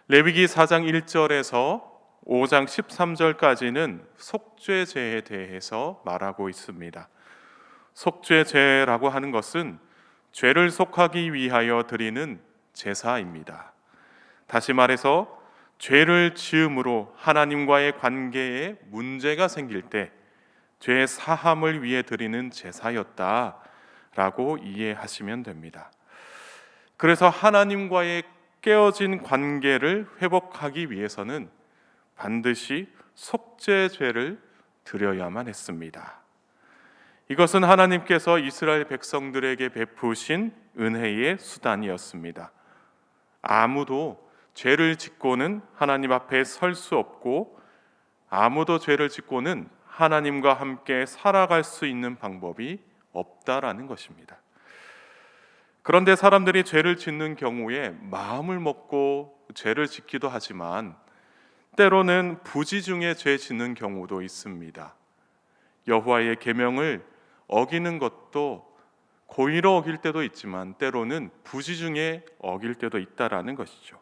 레위기 4장 1절에서 5장 13절까지는 속죄제에 대해서 말하고 있습니다. 속죄제라고 하는 것은 죄를 속하기 위하여 드리는 제사입니다. 다시 말해서 죄를 지음으로 하나님과의 관계에 문제가 생길 때 죄 사함을 위해 드리는 제사였다라고 이해하시면 됩니다. 그래서 하나님과의 깨어진 관계를 회복하기 위해서는 반드시 속죄죄를 드려야만 했습니다. 이것은 하나님께서 이스라엘 백성들에게 베푸신 은혜의 수단이었습니다. 아무도 죄를 짓고는 하나님 앞에 설 수 없고, 아무도 죄를 짓고는 하나님과 함께 살아갈 수 있는 방법이 없다라는 것입니다. 그런데 사람들이 죄를 짓는 경우에 마음을 먹고 죄를 짓기도 하지만 때로는 부지 중에 죄 짓는 경우도 있습니다. 여호와의 계명을 어기는 것도 고의로 어길 때도 있지만 때로는 부지 중에 어길 때도 있다라는 것이죠.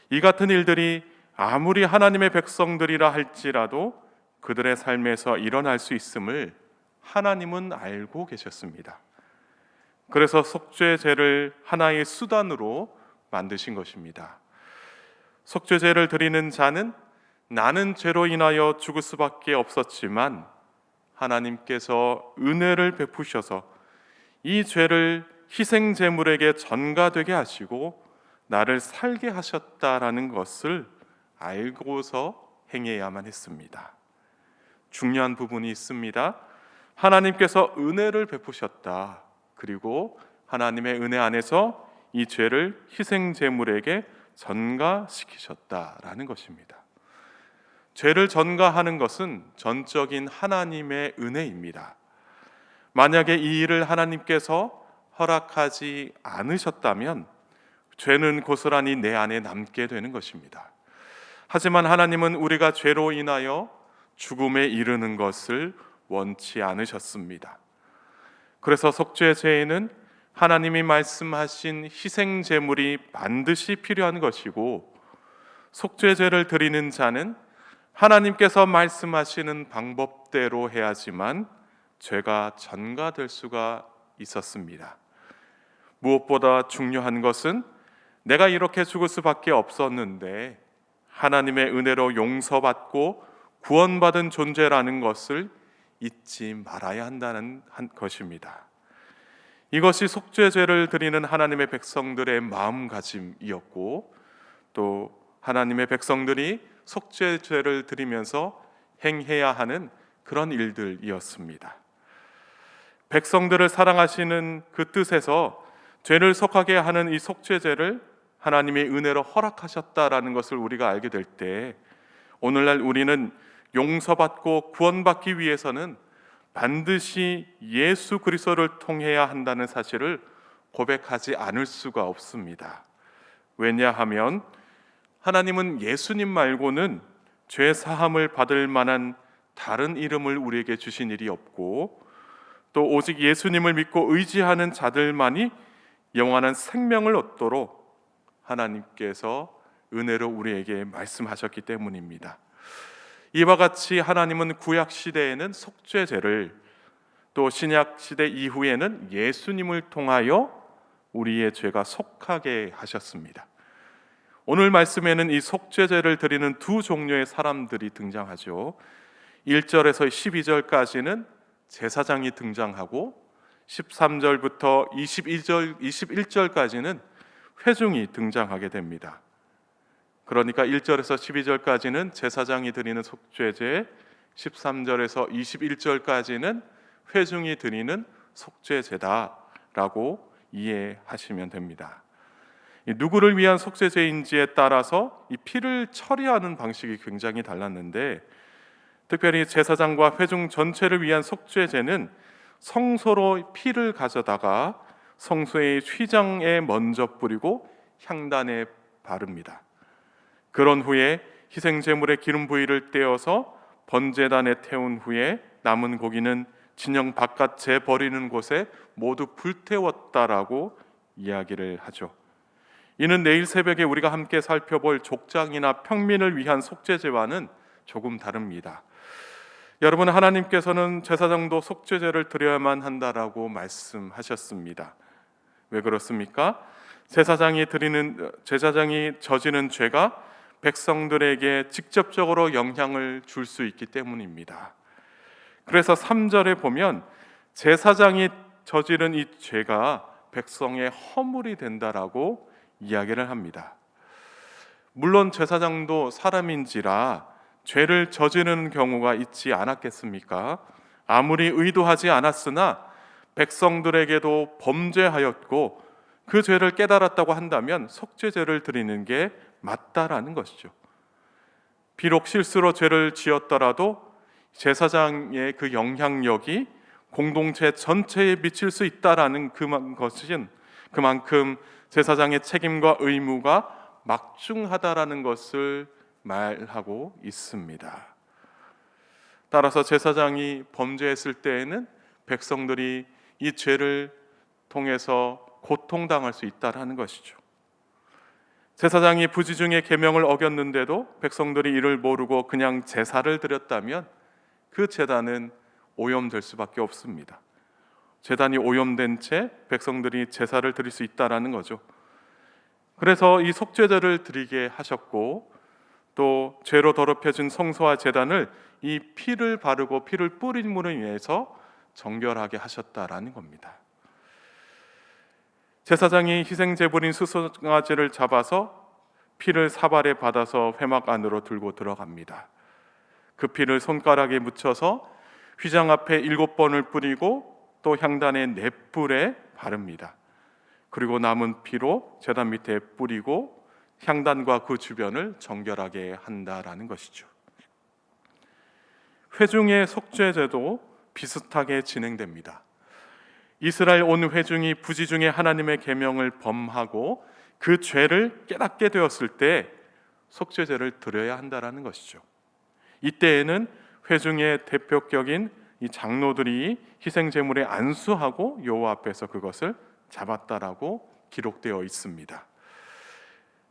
이 같은 일들이 아무리 하나님의 백성들이라 할지라도 그들의 삶에서 일어날 수 있음을 하나님은 알고 계셨습니다. 그래서 속죄제를 하나의 수단으로 만드신 것입니다. 속죄제를 드리는 자는 나는 죄로 인하여 죽을 수밖에 없었지만 하나님께서 은혜를 베푸셔서 이 죄를 희생제물에게 전가되게 하시고 나를 살게 하셨다라는 것을 알고서 행해야만 했습니다. 중요한 부분이 있습니다. 하나님께서 은혜를 베푸셨다. 그리고 하나님의 은혜 안에서 이 죄를 희생제물에게 전가시키셨다라는 것입니다. 죄를 전가하는 것은 전적인 하나님의 은혜입니다. 만약에 이 일을 하나님께서 허락하지 않으셨다면 죄는 고스란히 내 안에 남게 되는 것입니다. 하지만 하나님은 우리가 죄로 인하여 죽음에 이르는 것을 원치 않으셨습니다. 그래서 속죄제에는 하나님이 말씀하신 희생제물이 반드시 필요한 것이고, 속죄제를 드리는 자는 하나님께서 말씀하시는 방법대로 해야지만 죄가 전가될 수가 있었습니다. 무엇보다 중요한 것은 내가 이렇게 죽을 수밖에 없었는데 하나님의 은혜로 용서받고 구원받은 존재라는 것을 잊지 말아야 한다는 것입니다. 이것이 속죄죄를 드리는 하나님의 백성들의 마음가짐이었고, 또 하나님의 백성들이 속죄죄를 드리면서 행해야 하는 그런 일들이었습니다. 백성들을 사랑하시는 그 뜻에서 죄를 속하게 하는 이 속죄죄를 하나님의 은혜로 허락하셨다라는 것을 우리가 알게 될 때, 오늘날 우리는 용서받고 구원받기 위해서는 반드시 예수 그리스도를 통해야 한다는 사실을 고백하지 않을 수가 없습니다. 왜냐하면 하나님은 예수님 말고는 죄 사함을 받을 만한 다른 이름을 우리에게 주신 일이 없고, 또 오직 예수님을 믿고 의지하는 자들만이 영원한 생명을 얻도록 하나님께서 은혜로 우리에게 말씀하셨기 때문입니다. 이와 같이 하나님은 구약 시대에는 속죄제를, 또 신약 시대 이후에는 예수님을 통하여 우리의 죄가 속하게 하셨습니다. 오늘 말씀에는 이 속죄제를 드리는 두 종류의 사람들이 등장하죠. 1절에서 12절까지는 제사장이 등장하고 13절부터 21절까지는 회중이 등장하게 됩니다. 그러니까 1절에서 12절까지는 제사장이 드리는 속죄제, 13절에서 21절까지는 회중이 드리는 속죄제다라고 이해하시면 됩니다. 누구를 위한 속죄제인지에 따라서 이 피를 처리하는 방식이 굉장히 달랐는데, 특별히 제사장과 회중 전체를 위한 속죄제는 성소로 피를 가져다가 성소의 휘장에 먼저 뿌리고 향단에 바릅니다. 그런 후에 희생제물의 기름 부위를 떼어서 번제단에 태운 후에 남은 고기는 진영 바깥 재버리는 곳에 모두 불태웠다라고 이야기를 하죠. 이는 내일 새벽에 우리가 함께 살펴볼 족장이나 평민을 위한 속죄제와는 조금 다릅니다. 여러분, 하나님께서는 제사장도 속죄제를 드려야만 한다라고 말씀하셨습니다. 왜 그렇습니까? 제사장이 저지른 죄가 백성들에게 직접적으로 영향을 줄 수 있기 때문입니다. 그래서 3절에 보면 제사장이 저지른 이 죄가 백성의 허물이 된다라고 이야기를 합니다. 물론 제사장도 사람인지라 죄를 저지르는 경우가 있지 않았겠습니까? 아무리 의도하지 않았으나 백성들에게도 범죄하였고 그 죄를 깨달았다고 한다면 속죄제를 드리는 게 맞다라는 것이죠. 비록 실수로 죄를 지었더라도 제사장의 그 영향력이 공동체 전체에 미칠 수 있다라는 것은 그만큼 제사장의 책임과 의무가 막중하다라는 것을 말하고 있습니다. 따라서 제사장이 범죄했을 때에는 백성들이 이 죄를 통해서 고통당할 수 있다라는 것이죠. 제사장이 부지중에 계명을 어겼는데도 백성들이 이를 모르고 그냥 제사를 드렸다면 그 제단은 오염될 수밖에 없습니다. 제단이 오염된 채 백성들이 제사를 드릴 수 있다라는 거죠. 그래서 이 속죄제를 드리게 하셨고 또 죄로 더럽혀진 성소와 제단을 이 피를 바르고 피를 뿌림으로 인해서 정결하게 하셨다라는 겁니다. 제사장이 희생 제물인 수송아지를 잡아서 피를 사발에 받아서 회막 안으로 들고 들어갑니다. 그 피를 손가락에 묻혀서 휘장 앞에 7번을 뿌리고 또 향단의 4뿔에 바릅니다. 그리고 남은 피로 제단 밑에 뿌리고 향단과 그 주변을 정결하게 한다라는 것이죠. 회중의 속죄제도 비슷하게 진행됩니다. 이스라엘 온 회중이 부지중에 하나님의 계명을 범하고 그 죄를 깨닫게 되었을 때 속죄제를 드려야 한다라는 것이죠. 이때에는 회중의 대표격인 이 장로들이 희생 제물에 안수하고 여호와 앞에서 그것을 잡았다라고 기록되어 있습니다.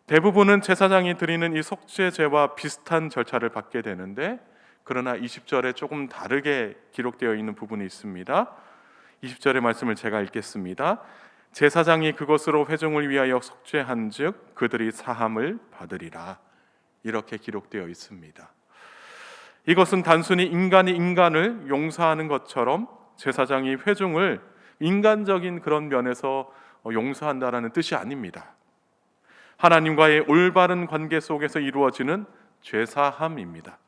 대부분은 제사장이 드리는 이 속죄제와 비슷한 절차를 받게 되는데 그러나 20절에 조금 다르게 기록되어 있는 부분이 있습니다. 20절의 말씀을 제가 읽겠습니다. 제사장이 그것으로 회중을 위하여 속죄한즉 그들이 사함을 받으리라. 이렇게 기록되어 있습니다. 이것은 단순히 인간이 인간을 용서하는 것처럼 제사장이 회중을 인간적인 그런 면에서 용서한다라는 뜻이 아닙니다. 하나님과의 올바른 관계 속에서 이루어지는 죄사함입니다.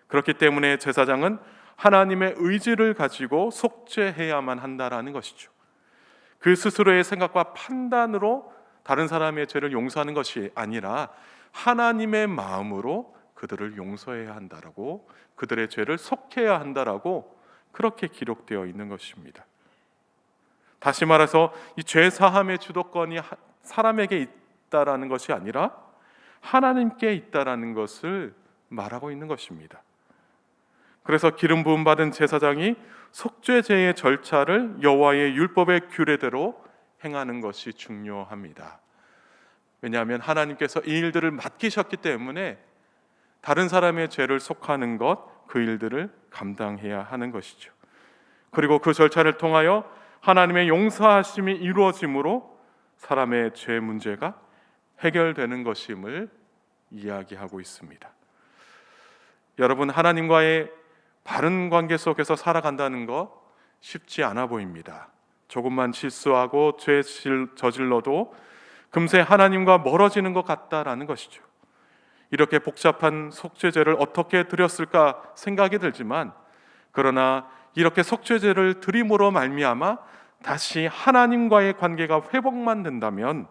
그렇기 때문에 제사장은 하나님의 의지를 가지고 속죄해야만 한다라는 것이죠. 그 스스로의 생각과 판단으로 다른 사람의 죄를 용서하는 것이 아니라 하나님의 마음으로 그들을 용서해야 한다라고, 그들의 죄를 속해야 한다라고 그렇게 기록되어 있는 것입니다. 다시 말해서 이 죄 사함의 주도권이 사람에게 있다라는 것이 아니라 하나님께 있다라는 것을 말하고 있는 것입니다. 그래서 기름 부음 받은 제사장이 속죄제의 절차를 여호와의 율법의 규례대로 행하는 것이 중요합니다. 왜냐하면 하나님께서 이 일들을 맡기셨기 때문에 다른 사람의 죄를 속하는 것, 그 일들을 감당해야 하는 것이죠. 그리고 그 절차를 통하여 하나님의 용서하심이 이루어짐으로 사람의 죄 문제가 해결되는 것임을 이야기하고 있습니다. 여러분, 하나님과의 바른 관계 속에서 살아간다는 것 쉽지 않아 보입니다. 조금만 실수하고 죄 저질러도 금세 하나님과 멀어지는 것 같다라는 것이죠. 이렇게 복잡한 속죄제를 어떻게 드렸을까 생각이 들지만, 그러나 이렇게 속죄제를 드림으로 말미암아 다시 하나님과의 관계가 회복만 된다면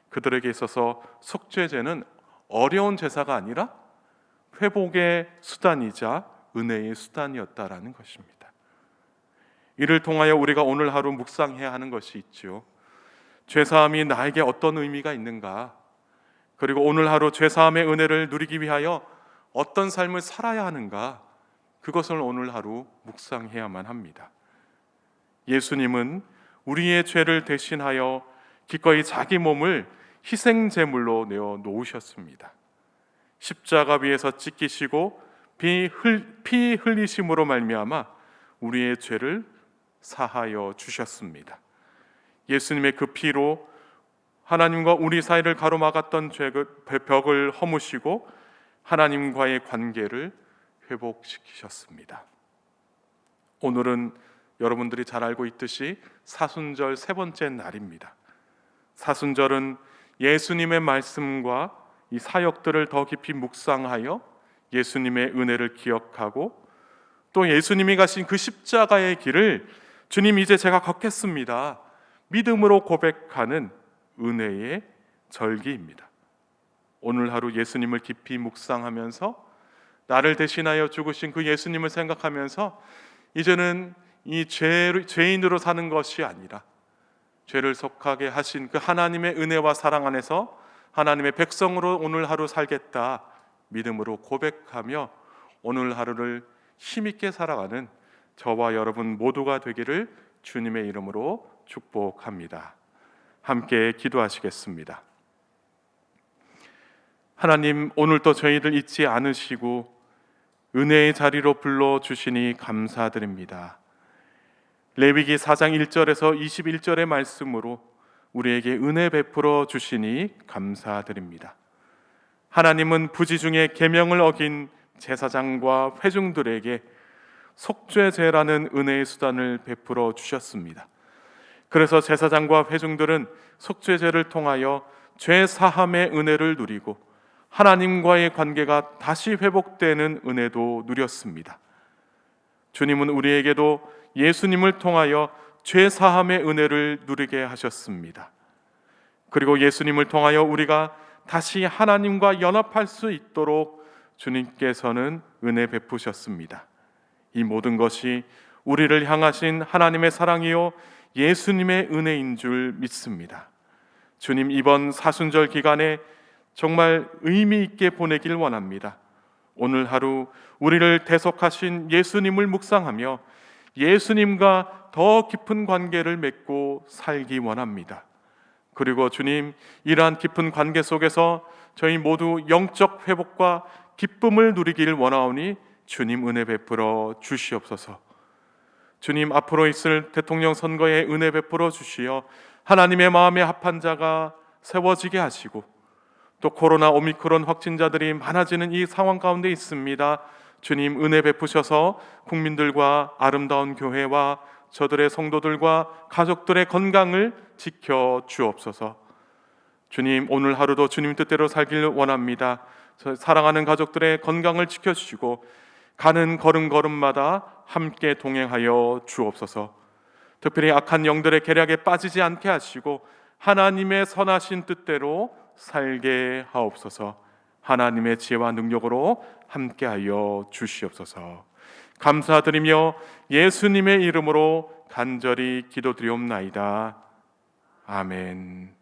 그들에게 있어서 속죄제는 어려운 제사가 아니라 회복의 수단이자 은혜의 수단이었다라는 것입니다. 이를 통하여 우리가 오늘 하루 묵상해야 하는 것이 있죠. 죄사함이 나에게 어떤 의미가 있는가? 그리고 오늘 하루 죄사함의 은혜를 누리기 위하여 어떤 삶을 살아야 하는가? 그것을 오늘 하루 묵상해야만 합니다. 예수님은 우리의 죄를 대신하여 기꺼이 자기 몸을 희생 제물로 내어 놓으셨습니다. 십자가 위에서 찢기시고 피 흘리심으로 말미암아 우리의 죄를 사하여 주셨습니다. 예수님의 그 피로 하나님과 우리 사이를 가로막았던 벽을 허무시고 하나님과의 관계를 회복시키셨습니다. 오늘은 여러분들이 잘 알고 있듯이 사순절 세 번째 날입니다. 사순절은 예수님의 말씀과 이 사역들을 더 깊이 묵상하여 예수님의 은혜를 기억하고 또 예수님이 가신 그 십자가의 길을 주님 이제 제가 걷겠습니다, 믿음으로 고백하는 은혜의 절기입니다. 오늘 하루 예수님을 깊이 묵상하면서 나를 대신하여 죽으신 그 예수님을 생각하면서 이제는 이 죄인으로 사는 것이 아니라 죄를 속하게 하신 그 하나님의 은혜와 사랑 안에서 하나님의 백성으로 오늘 하루 살겠다 믿음으로 고백하며 오늘 하루를 힘있게 살아가는 저와 여러분 모두가 되기를 주님의 이름으로 축복합니다. 함께 기도하시겠습니다. 하나님, 오늘도 저희를 잊지 않으시고 은혜의 자리로 불러주시니 감사드립니다. 레위기 4장 1절에서 21절의 말씀으로 우리에게 은혜 베풀어 주시니 감사드립니다. 하나님은 부지 중에 계명을 어긴 제사장과 회중들에게 속죄제라는 은혜의 수단을 베풀어 주셨습니다. 그래서 제사장과 회중들은 속죄제를 통하여 죄 사함의 은혜를 누리고 하나님과의 관계가 다시 회복되는 은혜도 누렸습니다. 주님은 우리에게도 예수님을 통하여 죄 사함의 은혜를 누리게 하셨습니다. 그리고 예수님을 통하여 우리가 다시 하나님과 연합할 수 있도록 주님께서는 은혜 베푸셨습니다. 이 모든 것이 우리를 향하신 하나님의 사랑이요 예수님의 은혜인 줄 믿습니다. 주님, 이번 사순절 기간에 정말 의미 있게 보내길 원합니다. 오늘 하루 우리를 대속하신 예수님을 묵상하며 예수님과 더 깊은 관계를 맺고 살기 원합니다. 그리고 주님, 이러한 깊은 관계 속에서 저희 모두 영적 회복과 기쁨을 누리길 원하오니 주님 은혜 베풀어 주시옵소서. 주님, 앞으로 있을 대통령 선거에 은혜 베풀어 주시어 하나님의 마음에 합한 자가 세워지게 하시고 또 코로나 오미크론 확진자들이 많아지는 이 상황 가운데 있습니다. 주님 은혜 베푸셔서 국민들과 아름다운 교회와 저들의 성도들과 가족들의 건강을 지켜 주옵소서. 주님, 오늘 하루도 주님 뜻대로 살길 원합니다. 사랑하는 가족들의 건강을 지켜주시고 가는 걸음걸음마다 함께 동행하여 주옵소서. 특별히 악한 영들의 계략에 빠지지 않게 하시고 하나님의 선하신 뜻대로 살게 하옵소서. 하나님의 지혜와 능력으로 함께하여 주시옵소서. 감사드리며 예수님의 이름으로 간절히 기도드리옵나이다. 아멘.